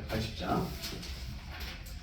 80장.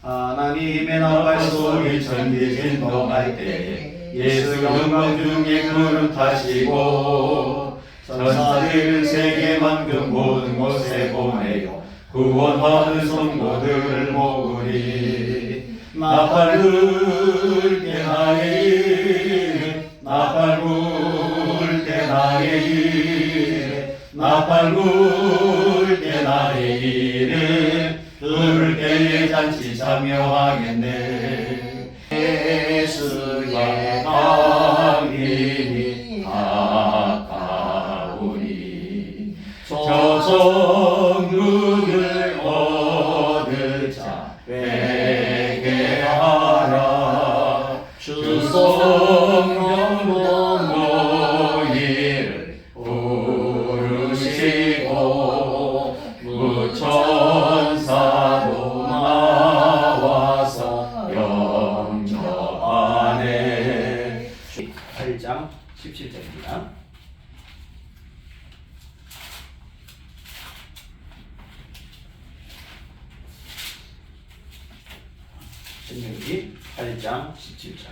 하나님의 나팔 소리 전기진 동할 때 예수 영광 중에 구름 타시고 천사들 세계만큼 모든 곳에 보내요 구원받은 성도들을 모으리. 나팔 불게 나의 이름 나팔 불게 나의 이름 나팔 불게 나의 이름 부를 때에 잔치 참여하겠네. 예수의 강림이 가까우니 저 성국을 얻을 자 회개하라. 주 성령 너희를 부르시고 무천사도 나와서 영접하네. 8장 17절입니다. 신명기 8장 17절.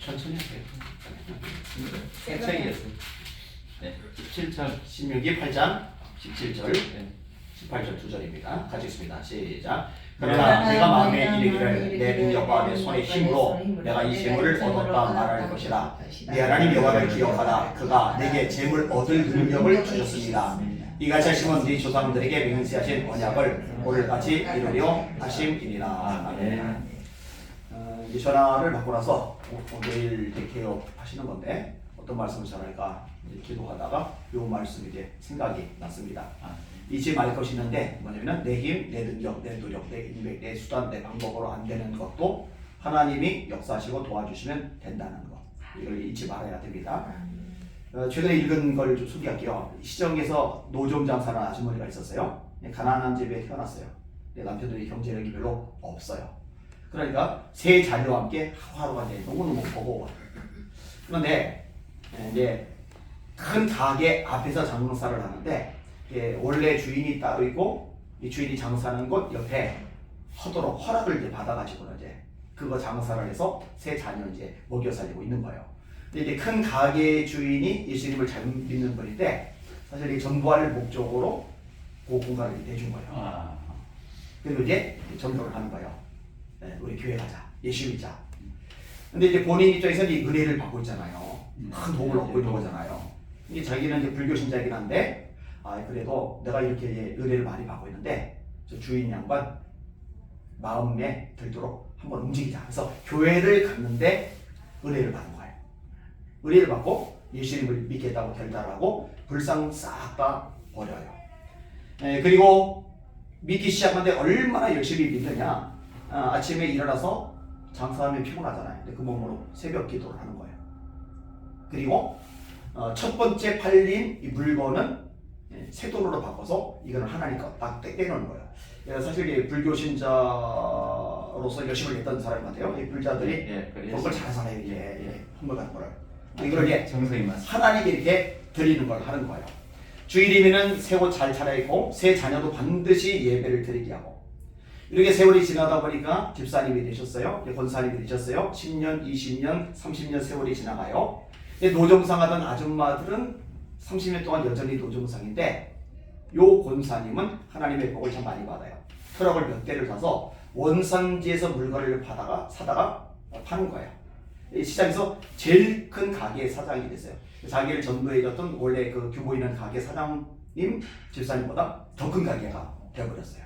천천히 하세요. 천천히 했어요. 네. 17절 신명기 8장 17절 18절 2절입니다. 같이 읽습니다. 시작. 그러나 내가 마음에 이르기를 내 능력과 내 손의 힘으로 내가 이 재물을 얻었다 말할 것이라. 네 하나님 여호와를 기억하라. 그가 내게 재물 얻을 능력을 주셨습니다. 이같이 하시면 네 조상들에게 맹세하신 언약을 오늘같이 이루려 하심이니라. 아멘. 이 전화를 받고 나서 내일 이제 개업하시는 건데 어떤 말씀을 전할까 기도하다가 이 말씀이 이제 생각이 났습니다. 잊지 말 것이 있는데 뭐냐면은 내 힘, 내 능력, 내 노력, 내 인맥, 내 수단, 내 방법으로 안 되는 것도 하나님이 역사하시고 도와주시면 된다는 것. 이걸 잊지 말아야 됩니다. 최근에 읽은 걸 좀 소개할게요. 시정에서 노점 장사를 하는 아주머니가 있었어요. 가난한 집에 태어났어요. 남편들이 경제력이 별로 없어요. 그러니까 세 자녀와 함께 하루하루가 이제 너무너무 버거워요. 그런데 이제 큰 가게 앞에서 장사를 하는데 원래 주인이 따로 있고 이 주인이 장사하는 곳 옆에 하도록 허락을 이제 받아가지고 이제 그거 장사를 해서 세 자녀 이제 먹여 살리고 있는 거예요. 근데 이제 큰 가게 주인이 예수님을 잘 믿는 분인데 사실 이 전도할 목적으로 그 공간을 내준 거예요. 그리고 이제 전도를 하는 거예요. 네, 우리 교회 가자. 예수 믿자. 근데 이제 본인 입장에서는 이 은혜를 받고 있잖아요. 큰 도움을 얻고 있는 거잖아요. 이게 자기는 이제 불교 신자이긴 한데, 그래도 내가 이렇게 은혜를 많이 받고 있는데, 저 주인 양반 마음에 들도록 한번 움직이자. 그래서 교회를 갔는데 은혜를 받은 거예요. 은혜를 받고 예수님을 믿겠다고 결단하고 불상 싹 다 버려요. 그리고 믿기 시작하는데 얼마나 열심히 믿느냐. 아침에 일어나서 장사하면 피곤하잖아요. 근데 그 몸으로 새벽 기도를 하는 거예요. 그리고 첫 번째 팔린 이 물건은 새 돈으로 바꿔서 이거는 하나님 거 딱 떼놓는 거예요. 사실 이 불교 신자로서 열심히 했던 사람 같아요. 이 불자들이 그런 걸 잘하잖아요. 헌물 같은 거를. 이걸 이제 하나님께 이렇게 드리는 걸 하는 거예요. 주일이면은 새 옷 잘 차려입고 새 자녀도 반드시 예배를 드리게 하고. 이렇게 세월이 지나다 보니까 집사님이 되셨어요. 권사님이 되셨어요. 10년, 20년, 30년 세월이 지나가요. 노점상 하던 아줌마들은 30년 동안 여전히 노점상인데 요 권사님은 하나님의 복을 참 많이 받아요. 트럭을 몇 대를 사서 원산지에서 물건을 사다가 파는 거예요. 시장에서 제일 큰 가게 사장이 됐어요. 자기를 전도해줬던 원래 그 규모 있는 가게 사장님, 집사님보다 더 큰 가게가 되어버렸어요.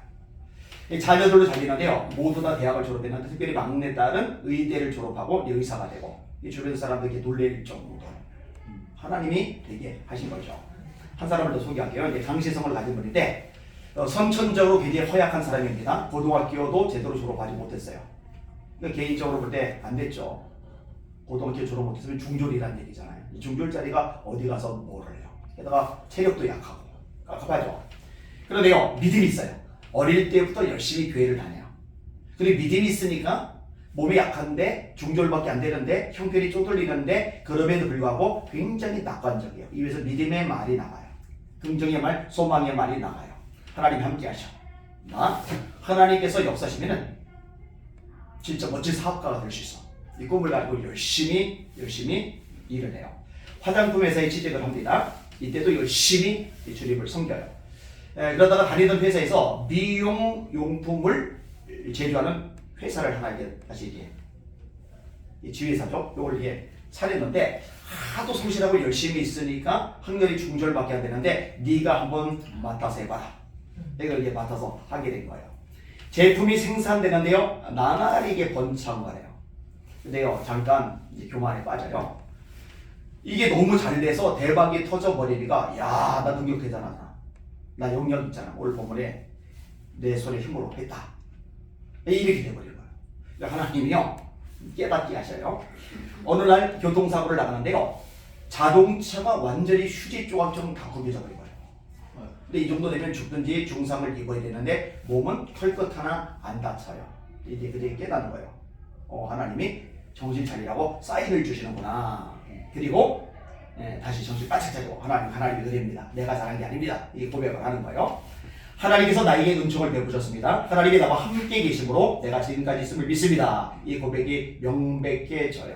자녀들도 잘 되는데요. 모두 다 대학을 졸업했는데 특별히 막내딸은 의대를 졸업하고 의사가 되고 이 주변 사람들에게 놀랄 정도로 하나님이 되게 하신 거죠. 한 사람을 더 소개할게요. 이제 강시성을 가진 분인데 선천적으로 굉장히 허약한 사람입니다. 고등학교도 제대로 졸업하지 못했어요. 그러니까 개인적으로 볼 때 안 됐죠. 고등학교 졸업 못했으면 중졸이라는 얘기잖아요. 이 중졸짜리가 어디 가서 뭘 해요. 게다가 체력도 약하고 깝깝하죠. 그런데요, 믿음이 있어요. 어릴 때부터 열심히 교회를 다녀요. 그리고 믿음이 있으니까 몸이 약한데 중졸밖에 안 되는데 형편이 쪼들리는데 그럼에도 불구하고 굉장히 낙관적이에요. 입에서 믿음의 말이 나가요. 긍정의 말, 소망의 말이 나가요. 하나님 함께 하셔. 하나님께서 역사하시면은 진짜 멋진 사업가가 될 수 있어. 이 꿈을 가지고 열심히 일을 해요. 화장품 회사에 취직을 합니다. 이때도 열심히 주님을 섬겨요. 그러다가 다니던 회사에서 미용 용품을 제조하는 회사를 하나 이제 다시 이제 지회사죠. 요걸 이제 차렸는데 하도 성실하고 열심히 있으니까 학년이 중졸밖에 안 되는데 네가 한번 맡아서 해봐라. 내가 이제 맡아서 하게 된 거예요. 제품이 생산되는데요, 나날이게 번창거려요. 근데요, 잠깐 이제 교만에 빠져요. 이게 너무 잘 돼서 대박이 터져버리니까 야, 나 능력 대단하다. 나 영역 있잖아. 오늘 본문에 내 손에 힘으로 했다. 이렇게 돼버린 거예요. 그러니까 하나님이요, 깨닫게 하셔요. 어느 날 교통사고를 나가는데요, 자동차가 완전히 휴지 조각처럼 다 구겨져 버린 거예요. 근데 이 정도 되면 죽든지 중상을 입어야 되는데 몸은 털끝 하나 안 다쳐요. 이제 그때 깨닫는 거예요. 하나님이 정신 차리라고 사인을 주시는구나. 그리고 다시 정신 바짝 차리고 하나님의 은혜입니다. 내가 잘한 게 아닙니다. 이 고백을 하는 거예요. 하나님께서 나에게 은총을 베푸셨습니다. 하나님이 나와 함께 계심으로 내가 지금까지 있음을 믿습니다. 이 고백이 명백해져요.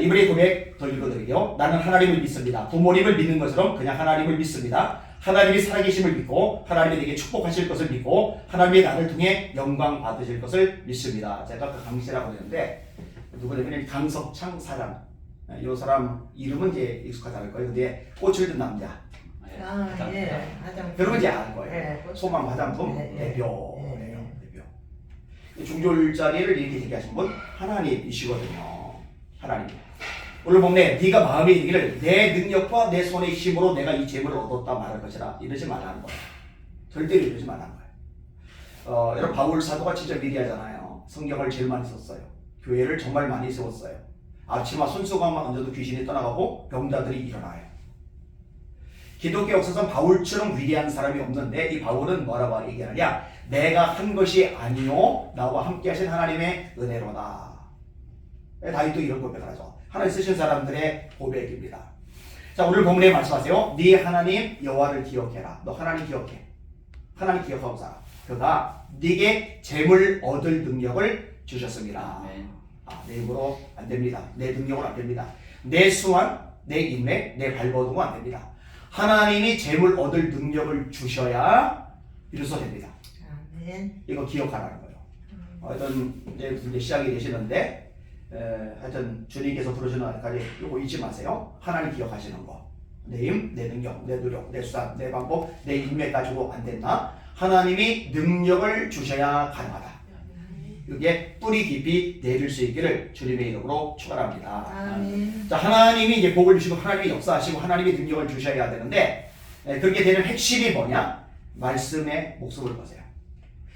이번에 고백 더 읽어드릴게요. 나는 하나님을 믿습니다. 부모님을 믿는 것처럼 그냥 하나님을 믿습니다. 하나님이 살아계심을 믿고 하나님이 내게 축복하실 것을 믿고 하나님이 나를 통해 영광 받으실 것을 믿습니다. 제가 그 강씨라고 했는데 누구냐면 강석창 사람. 이 사람 이름은 이제 익숙하지 않을 거예요. 근데 꽃을 든 남자. 예. 여러분 이제 알 거예요. 예. 소망 화장품 예. 대표예요. 대표. 중졸 자리를 이렇게 얘기하신 분 하나님이시거든요. 하나님. 오늘 본문에 네가 마음에 이르기를 내 능력과 내 손의 힘으로 내가 이 재물을 얻었다 말할 것이라 이러지 말라는 거예요. 절대로 이러지 말라는 거예요. 여러분 바울 사도가 진짜 미리하잖아요. 성경을 제일 많이 썼어요. 교회를 정말 많이 세웠어요. 앞치마 손수건만 얹어도 귀신이 떠나가고 병자들이 일어나요. 기독교 역사상 바울처럼 위대한 사람이 없는데 이 바울은 뭐라고 얘기하느냐? 내가 한 것이 아니요 나와 함께 하신 하나님의 은혜로다. 다윗도 이런 고백을 하죠. 하나님 쓰신 사람들의 고백입니다. 자, 오늘 본문에 말씀하세요. 네 하나님 여호와를 기억해라. 너 하나님 기억해. 하나님 기억하고 살아. 그가 네게 재물 얻을 능력을 주셨습니다. 내 힘으로 안 됩니다. 내 능력으로 안 됩니다. 내 수완, 내 인맥, 내 발버둥은 안 됩니다. 하나님이 재물 얻을 능력을 주셔야 비로소 됩니다. 이거 기억하라는 거예요. 하여튼 이제 시작이 되시는데 하여튼 주님께서 부르시는 날까지 이거 잊지 마세요. 하나님 기억하시는 거. 내 힘, 내 능력, 내 노력, 내 수단, 내 방법, 내 인맥 가지고 안 된다. 하나님이 능력을 주셔야 가능하다. 이게 뿌리 깊이 내릴 수 있기를 주님의 이름으로 축원합니다. 자, 하나님이 이제 복을 주시고 하나님이 역사하시고 하나님이 능력을 주셔야 되는데 그렇게 되는 핵심이 뭐냐? 말씀에 목숨을 거세요.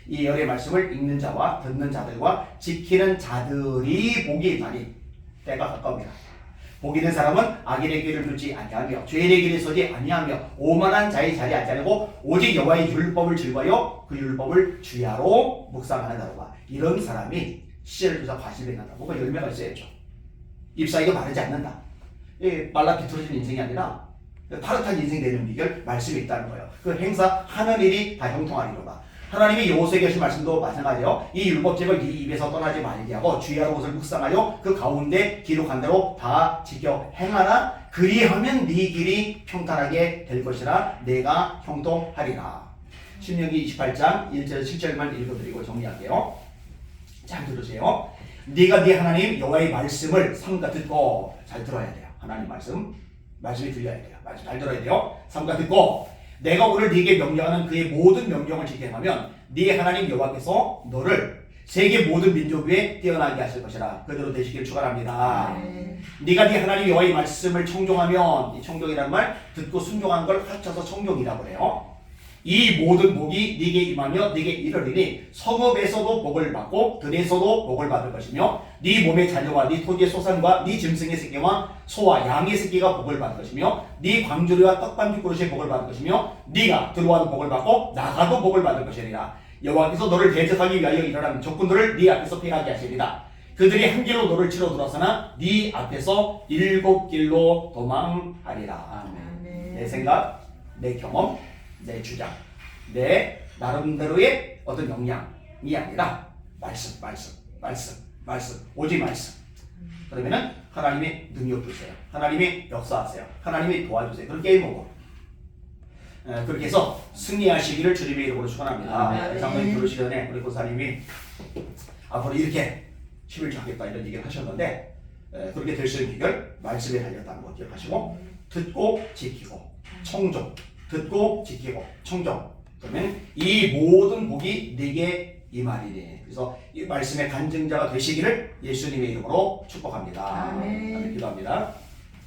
이 열의 말씀을 읽는 자와 듣는 자들과 지키는 자들이 복이 있나니 때가 가까웁니다. 복 있는 사람은 악인의 길을 두지 아니하며 죄인의 길에 서지 아니하며 오만한 자의 자리에 앉지 않고 오직 여호와의 율법을 즐거워하여 그 율법을 주야로 묵상하는 자로다. 이런 사람이 씨를 주사 과실을 맺는다. 뭔가 열매가 있어야죠. 잎사귀가 마르지 않는다. 말라 비틀어진 인생이 아니라 파릇한 인생 되는 비결 말씀이 있다는 거예요. 그 행사 하는 일이 다 형통하리로다. 하나님이 여호수아에게 하신 말씀도 마찬가지예요. 이 율법책을 네 입에서 떠나지 말게 하고 주야로 것을 묵상하여 그 가운데 기록한 대로 다 지켜 행하라. 그리하면 네 길이 평탄하게 될 것이라 내가 형통하리라. 신명기 28장 1절 7절만 읽어드리고 정리할게요. 잘 들으세요. 네가 네 하나님 여호와의 말씀을 삼가 듣고 잘 들어야 돼요. 하나님 말씀이 들려야 돼요. 말씀 잘 들어야 돼요. 삼가 듣고 내가 오늘 네게 명령하는 그의 모든 명령을 지켜 행하면 네 하나님 여호와께서 너를 세계 모든 민족 위에 뛰어나게 하실 것이라. 그대로 되시길 축원합니다. 네가 네 하나님 여호와의 말씀을 청종하면, 이 청종이라는 말 듣고 순종하는 걸 합쳐서 청종이라고 해요. 이 모든 복이 네게 임하며 네게 이르리니 성읍에서도 복을 받고 들에서도 복을 받을 것이며 네 몸의 자녀와 네 토지의 소산과 네 짐승의 새끼와 소와 양의 새끼가 복을 받을 것이며 네 광주리와 떡반죽 그릇의 복을 받을 것이며 네가 들어와도 복을 받고 나가도 복을 받을 것이니라. 여호와께서 너를 대적하기 위하여 일어나는 적군들을 네 앞에서 패하게 하시리라. 그들이 한 길로 너를 치러 들어서나 네 앞에서 7길로 도망하리라. 아멘. 내 생각, 내 경험, 내 주장, 내 나름대로의 어떤 역량이 아니라 말씀, 오직 말씀. 그러면은 하나님이 능력 주세요. 하나님이 역사하세요. 하나님이 도와주세요. 그렇게 해보고 그렇게 해서 승리하시기를 주님의 이름으로 축원합니다. 장로님 들으시기 전에 우리 고사님이 앞으로 이렇게 11조 하겠다 이런 얘기를 하셨는데 그렇게 될 수 있는 비결 말씀에 달렸다는 거 기억하시고 듣고 지키고 청종, 듣고 지키고 청종. 그러면 이 모든 복이 네게 임하리니. 그래서 이 말씀의 간증자가 되시기를 예수님의 이름으로 축복합니다. 아멘. 기도합니다.